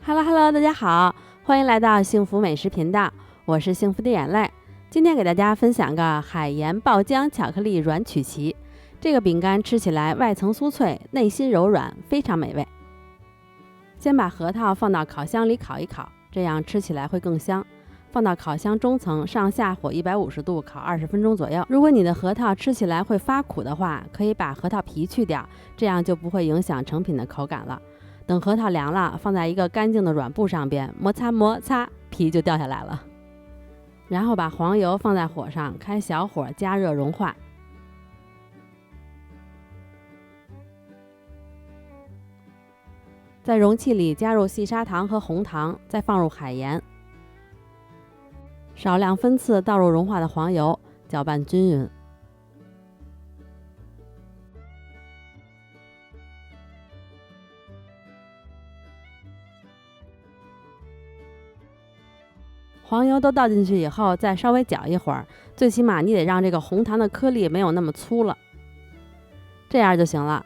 Hello，大家好，欢迎来到幸福美食频道，我是幸福的眼泪。今天给大家分享个海盐爆浆巧克力软曲奇。这个饼干吃起来外层酥脆，内心柔软，非常美味。先把核桃放到烤箱里烤一烤，这样吃起来会更香。放到烤箱中层，上下火150度烤20分钟左右。如果你的核桃吃起来会发苦的话，可以把核桃皮去掉，这样就不会影响成品的口感了。等核桃凉了，放在一个干净的软布上边，摩擦摩擦，皮就掉下来了。然后把黄油放在火上，开小火加热融化。在容器里加入细砂糖和红糖，再放入海盐，少量分次倒入融化的黄油，搅拌均匀。黄油都倒进去以后，再稍微搅一会儿，最起码你得让这个红糖的颗粒没有那么粗了，这样就行了。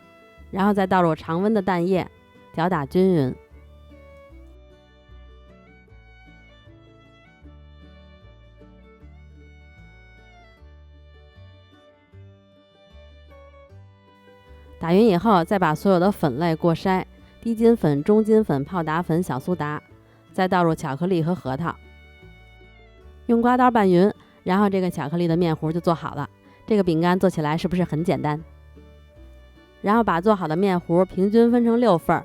然后再倒入常温的蛋液，搅打均匀。打匀以后，再把所有的粉类过筛，低筋粉、中筋粉、泡打粉、小苏打，再倒入巧克力和核桃。用刮刀拌匀，然后这个巧克力的面糊就做好了。这个饼干做起来是不是很简单？然后把做好的面糊平均分成6份。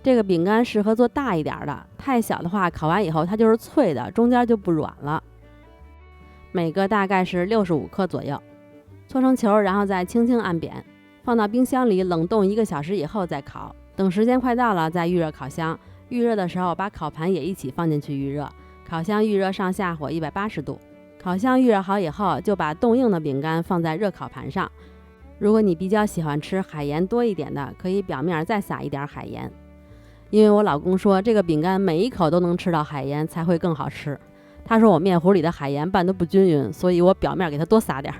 这个饼干适合做大一点的，太小的话，烤完以后它就是脆的，中间就不软了。每个大概是65克左右，搓成球，然后再轻轻按扁，放到冰箱里冷冻1个小时以后再烤。等时间快到了，再预热烤箱。预热的时候，把烤盘也一起放进去预热。烤箱预热上下火180度。烤箱预热好以后，就把冻硬的饼干放在热烤盘上。如果你比较喜欢吃海盐多一点的，可以表面再撒一点海盐。因为我老公说这个饼干每一口都能吃到海盐才会更好吃。他说我面糊里的海盐拌得不均匀，所以我表面给它多撒点。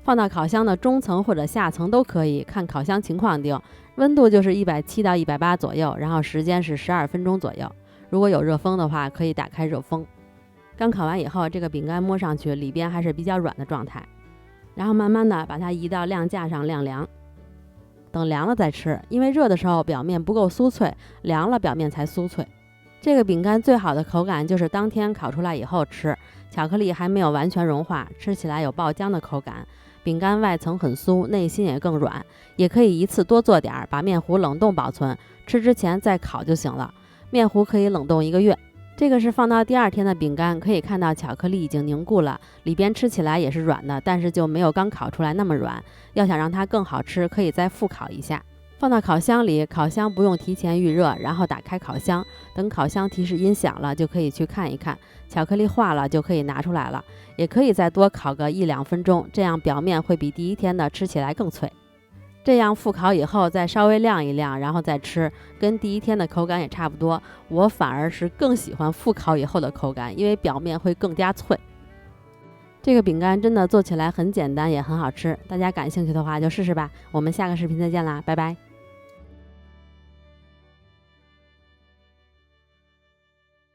放到烤箱的中层或者下层都可以，看烤箱情况定。温度就是170到180左右，然后时间是12分钟左右。如果有热风的话，可以打开热风。刚烤完以后，这个饼干摸上去里边还是比较软的状态，然后慢慢的把它移到晾架上晾凉，等凉了再吃，因为热的时候表面不够酥脆，凉了表面才酥脆。这个饼干最好的口感就是当天烤出来以后吃，巧克力还没有完全融化，吃起来有爆浆的口感，饼干外层很酥，内心也更软。也可以一次多做点，把面糊冷冻保存，吃之前再烤就行了。面糊可以冷冻1个月。这个是放到第2天的饼干，可以看到巧克力已经凝固了，里边吃起来也是软的，但是就没有刚烤出来那么软。要想让它更好吃，可以再复烤一下。放到烤箱里，烤箱不用提前预热，然后打开烤箱，等烤箱提示音响了，就可以去看一看，巧克力化了就可以拿出来了。也可以再多烤个1-2分钟，这样表面会比第1天的吃起来更脆。这样复烤以后再稍微晾一晾，然后再吃，跟第1天的口感也差不多。我反而是更喜欢复烤以后的口感，因为表面会更加脆。这个饼干真的做起来很简单，也很好吃，大家感兴趣的话就试试吧。我们下个视频再见啦，拜拜。